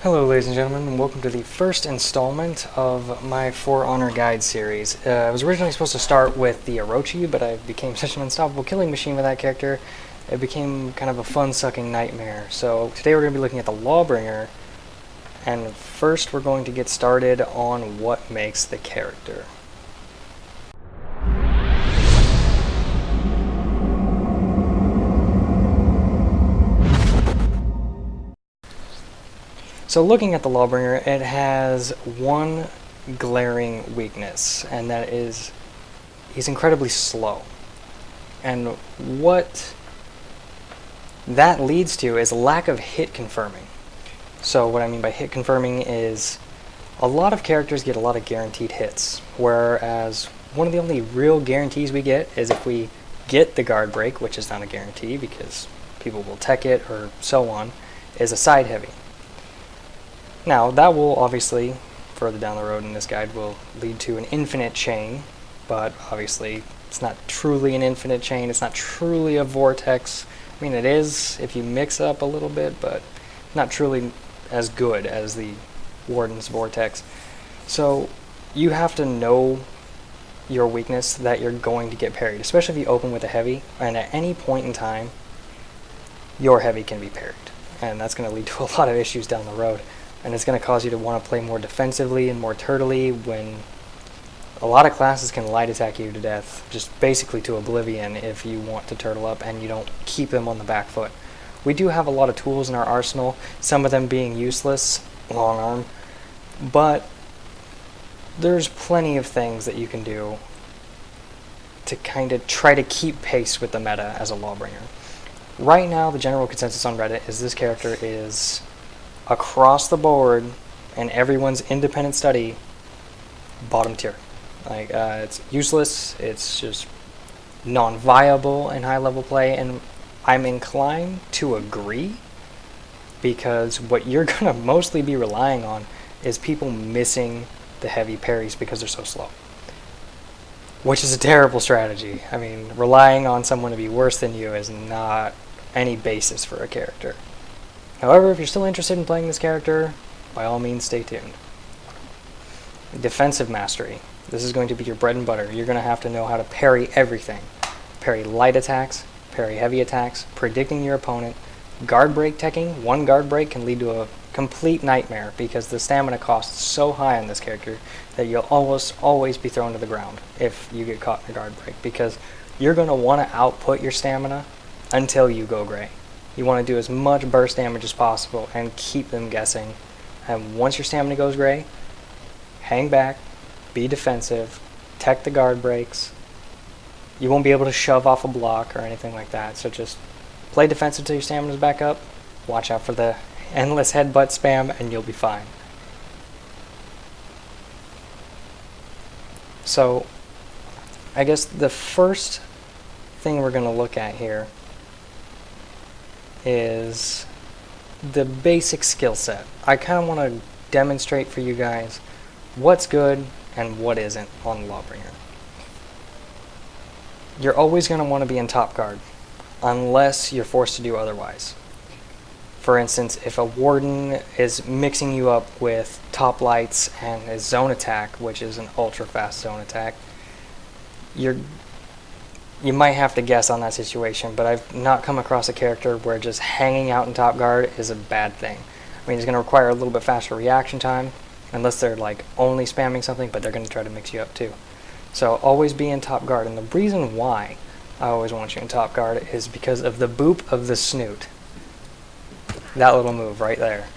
Hello ladies and gentlemen, and welcome to the first installment of my For Honor Guide series. I was originally supposed to start with the Orochi, but I became such an unstoppable killing machine with that character, it became kind of a fun-sucking nightmare. So today we're going to be looking at the Lawbringer, and first we're going to get started on what makes the character. So looking at the Lawbringer, it has one glaring weakness, and that is he's incredibly slow. And what that leads to is a lack of hit confirming. So what I mean by hit confirming is a lot of characters get a lot of guaranteed hits, whereas one of the only real guarantees we get is if we get the guard break, which is not a guarantee because people will tech it or so on, is a side heavy. Now, that will obviously, further down the road in this guide, will lead to an infinite chain, but obviously it's not truly an infinite chain, it's not truly a vortex. I mean, it is if you mix up a little bit, but not truly as good as the Warden's vortex. So you have to know your weakness that you're going to get parried, especially if you open with a heavy, and at any point in time, your heavy can be parried. And that's going to lead to a lot of issues down the road. And it's going to cause you to want to play more defensively and more turtley when a lot of classes can light attack you to death, just basically to oblivion if you want to turtle up and you don't keep them on the back foot. We do have a lot of tools in our arsenal, some of them being useless, long arm, but there's plenty of things that you can do to kind of try to keep pace with the meta as a Lawbringer. Right now, the general consensus on Reddit is this character is across the board and everyone's independent study bottom tier. Like it's useless, it's just non-viable in high level play, and I'm inclined to agree because what you're gonna mostly be relying on is people missing the heavy parries because they're so slow, which is a terrible strategy. I mean, relying on someone to be worse than you is not any basis for a character. However, if you're still interested in playing this character, by all means stay tuned. Defensive mastery. This is going to be your bread and butter. You're going to have to know how to parry everything. Parry light attacks, parry heavy attacks, predicting your opponent. Guard break teching. One guard break can lead to a complete nightmare because the stamina cost is so high on this character that you'll always be thrown to the ground if you get caught in a guard break, because you're going to want to output your stamina until you go gray. You want to do as much burst damage as possible and keep them guessing. And once your stamina goes gray, hang back, be defensive, tech the guard breaks. You won't be able to shove off a block or anything like that. So just play defensive till your stamina's back up. Watch out for the endless headbutt spam and you'll be fine. So I guess the first thing we're going to look at here is the basic skill set. I kind of want to demonstrate for you guys what's good and what isn't on the Lawbringer. You're always going to want to be in top guard unless you're forced to do otherwise. For instance, if a Warden is mixing you up with top lights and a zone attack, which is an ultra fast zone attack, you might have to guess on that situation, but I've not come across a character where just hanging out in top guard is a bad thing. I mean, it's going to require a little bit faster reaction time, unless they're like only spamming something, but they're going to try to mix you up too. So always be in top guard, and the reason why I always want you in top guard is because of the boop of the snoot. That little move right there.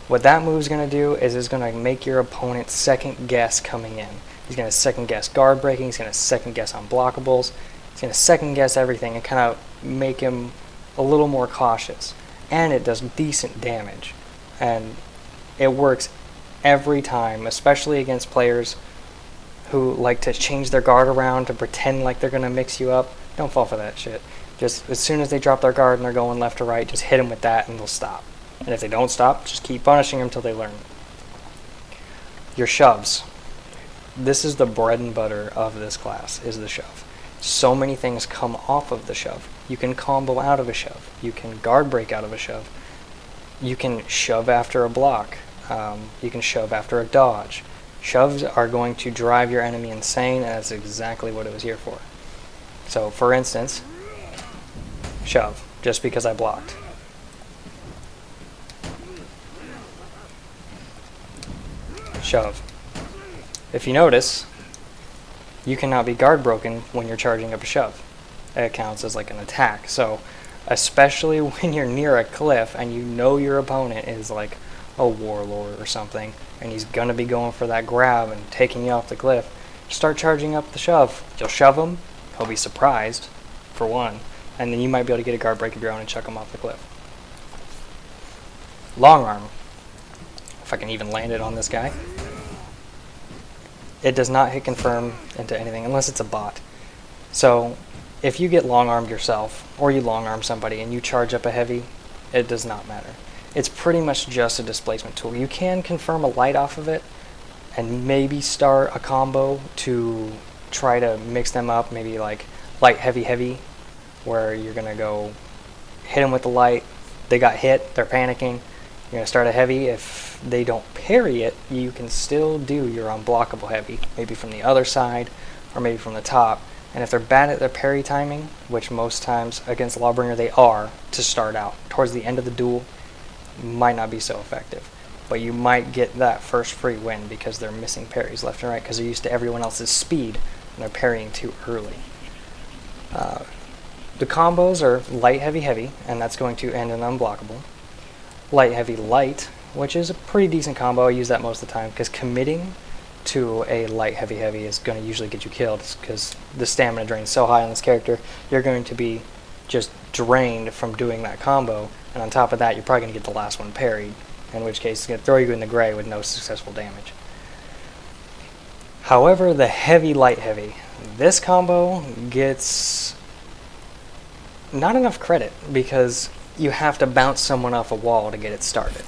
What that move's going to do is it's going to make your opponent second guess coming in. He's going to second guess guard breaking, he's going to second guess unblockables. It's going to second guess everything and kind of make him a little more cautious. And it does decent damage. And it works every time, especially against players who like to change their guard around to pretend like they're going to mix you up. Don't fall for that shit. Just as soon as they drop their guard and they're going left to right, just hit them with that and they'll stop. And if they don't stop, just keep punishing them until they learn. Your shoves. This is the bread and butter of this class, is the shove. So many things come off of the shove. You can combo out of a shove. You can guard break out of a shove. You can shove after a block. You can shove after a dodge. Shoves are going to drive your enemy insane, and that's exactly what it was here for. So, for instance, shove, just because I blocked. Shove. If you notice, you cannot be guard broken when you're charging up a shove. It counts as like an attack. So, especially when you're near a cliff and you know your opponent is like a warlord or something, and he's going to be going for that grab and taking you off the cliff, start charging up the shove. You'll shove him, he'll be surprised, for one, and then you might be able to get a guard break of your own and chuck him off the cliff. Long arm. If I can even land it on this guy. It does not hit confirm into anything unless it's a bot. So if you get long armed yourself, or you long arm somebody and you charge up a heavy, it does not matter. It's pretty much just a displacement tool. You can confirm a light off of it and maybe start a combo to try to mix them up, maybe like light, heavy, heavy, where you're going to go hit them with the light, they got hit, they're panicking, you're going to start a heavy. If they don't parry it, you can still do your unblockable heavy, maybe from the other side or maybe from the top. And if they're bad at their parry timing, which most times against Lawbringer they are to start out, towards the end of the duel, might not be so effective. But you might get that first free win because they're missing parries left and right because they're used to everyone else's speed and they're parrying too early. The combos are light, heavy, heavy, and that's going to end in unblockable. Light, heavy, light, which is a pretty decent combo. I use that most of the time because committing to a light, heavy, heavy is going to usually get you killed because the stamina drain is so high on this character. You're going to be just drained from doing that combo, and on top of that you're probably going to get the last one parried, in which case it's going to throw you in the gray with no successful damage. However, the heavy, light, heavy, this combo gets not enough credit because you have to bounce someone off a wall to get it started.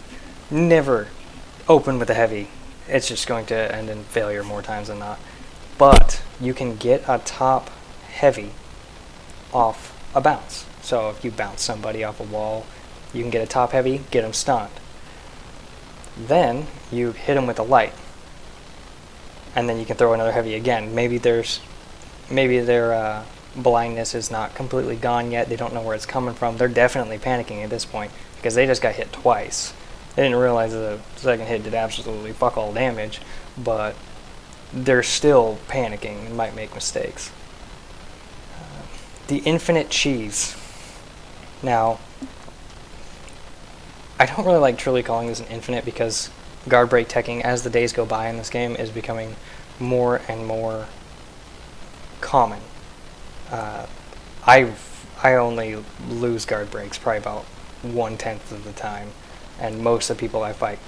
Never open with a heavy. It's just going to end in failure more times than not. But you can get a top heavy off a bounce. So if you bounce somebody off a wall, you can get a top heavy, get them stunned. Then you hit them with a light, and then you can throw another heavy again. Maybe their blindness is not completely gone yet. They don't know where it's coming from. They're definitely panicking at this point because they just got hit twice. They didn't realize the second hit did absolutely fuck all damage, but they're still panicking and might make mistakes. The infinite cheese. Now, I don't really like truly calling this an infinite because guard break teching as the days go by in this game is becoming more and more common. I only lose guard breaks probably about 1/10 of the time, and most of the people I fight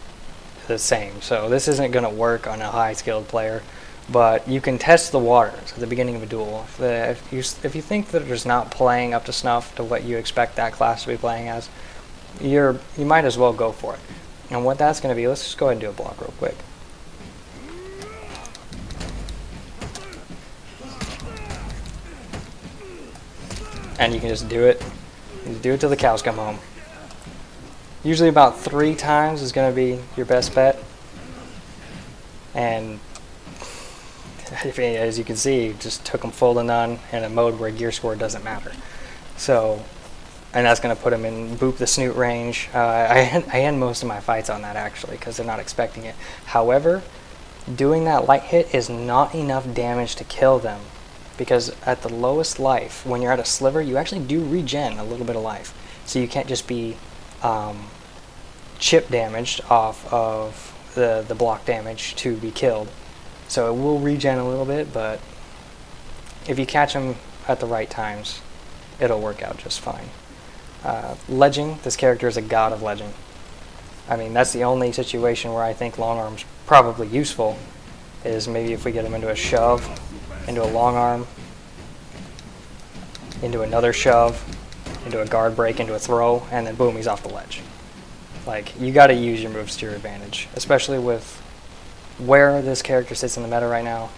the same. So this isn't going to work on a high skilled player, but you can test the waters at the beginning of a duel. If you think that it's not playing up to snuff to what you expect that class to be playing as, you might as well go for it. And what that's going to be, let's just go ahead and do a block real quick. And you can just do it. You do it till the cows come home. Usually about 3 times is going to be your best bet. And as you can see, just took them full to none in a mode where gear score doesn't matter. So, and that's going to put them in boop the snoot range. I end most of my fights on that actually because they're not expecting it. However, doing that light hit is not enough damage to kill them. Because at the lowest life, when you're at a sliver, you actually do regen a little bit of life. So you can't just be chip damaged off of the block damage to be killed. So it will regen a little bit, but if you catch them at the right times, it'll work out just fine. Ledging, this character is a god of ledging. I mean, that's the only situation where I think long arm's probably useful, is maybe if we get him into a shove, into a long arm, into another shove, into a guard break, into a throw, and then boom, he's off the ledge. Like, you gotta use your moves to your advantage, especially with where this character sits in the meta right now.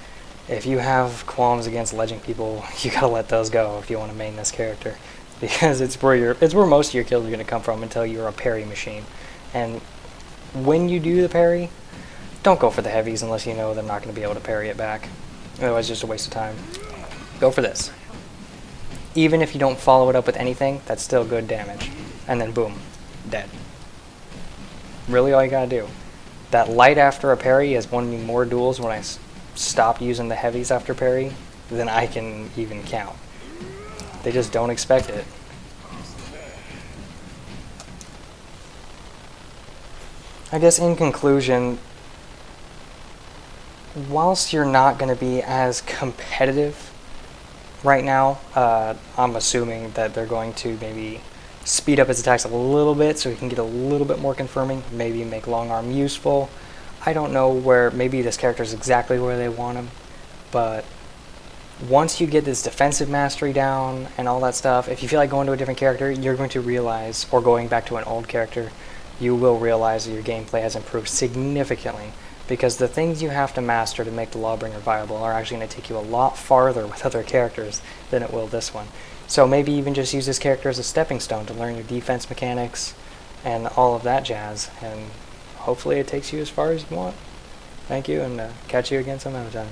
If you have qualms against ledging people, you gotta let those go if you want to main this character, because it's where most of your kills are gonna come from until you're a parry machine. And when you do the parry, don't go for the heavies unless you know they're not going to be able to parry it back. Otherwise, it's just a waste of time. Go for this. Even if you don't follow it up with anything, that's still good damage. And then boom, dead. Really all you gotta do. That light after a parry has won me more duels when I stopped using the heavies after parry than I can even count. They just don't expect it. I guess in conclusion, whilst you're not going to be as competitive right now, I'm assuming that they're going to maybe speed up his attacks a little bit so he can get a little bit more confirming, maybe make long arm useful. I don't know where, maybe this character is exactly where they want him, but once you get this defensive mastery down and all that stuff, if you feel like going to a different character, you're going to realize, or going back to an old character, you will realize that your gameplay has improved significantly, because the things you have to master to make the Lawbringer viable are actually going to take you a lot farther with other characters than it will this one. So maybe even just use this character as a stepping stone to learn your defense mechanics and all of that jazz, and hopefully it takes you as far as you want. Thank you, and catch you again some other time.